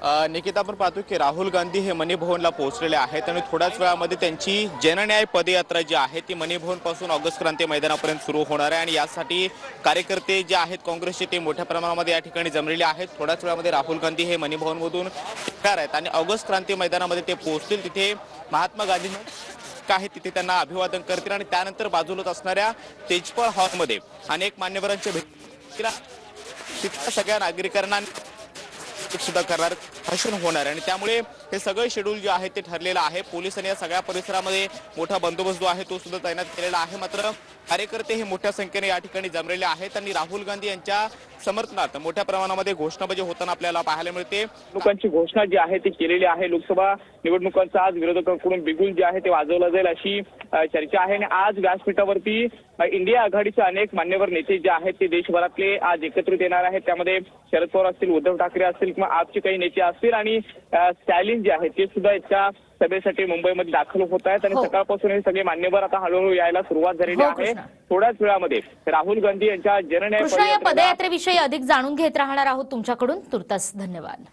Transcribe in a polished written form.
निकिता, आपण पाहतो की राहुल गांधी हे मनी भवनला पोहोचलेले आहेत आणि थोड्याच वेळामध्ये त्यांची जनन्याय पदयात्रा जी आहे ती मनी भवन पासून ऑगस्ट क्रांती मैदानापर्यंत सुरू होणार आहे आणि यासाठी कार्यकर्ते जे आहेत काँग्रेसचे ते मोठ्या प्रमाणामध्ये या ठिकाणी जमलेले आहेत। थोड्याच वेळामध्ये राहुल गांधी हे मनी भवनमधून येणार आहेत आणि ऑगस्ट क्रांती मैदानामध्ये ते पोहोचतील। तिथे महात्मा गांधींना आहे तिथे त्यांना अभिवादन करतील आणि त्यानंतर बाजूलाच असणाऱ्या तेजपाळ हॉलमध्ये अनेक मान्यवरांच्या भेटी तिथल्या सगळ्या नागरिकांना सुद्धा करणार भाषण होणार आणि त्यामुळे हे सगळे शेड्यूल जे आहे ते ठरलेलं आहे। पोलिसांनी या सगळ्या परिसरामध्ये मोठा बंदोबस्त जो आहे तो सुद्धा तैनात केलेला आहे। मात्र कार्यकर्ते हे मोठ्या संख्येने या ठिकाणी जमलेले आहेत आणि राहुल गांधी यांच्या समर्थनार्थ मोठ्या प्रमाणामध्ये घोषणाबाजी होताना आपल्याला पाहायला मिळते। लोकांची घोषणा जी आहे ती केलेली आहे। लोकसभा निवडणुकांचा आज विरोधकांकडून बिगुल जे आहे ते वाजवलं जाईल अशी चर्चा आहे आणि आज व्यासपीठावरती इंडिया आघाडीचे अनेक मान्यवर नेते जे आहेत ते देशभरातले आज एकत्रित येणार आहेत। त्यामध्ये शरद पवार असतील, उद्धव ठाकरे असतील किंवा आपचे काही नेते असतील आणि स्टॅलिन जे आहेत ते सुद्धा याच्या सभेसाठी मुंबईमध्ये दाखल होत आहेत आणि सकाळपासून हे सगळे मान्यवर आता हळूहळू यायला सुरुवात झालेली आहे। थोड्याच वेळामध्ये राहुल गांधी यांच्या जनन्याय पदयात्रेविषयी अधिक जाणून घेत राहणार आहोत तुमच्याकडून। तुर्तास धन्यवाद।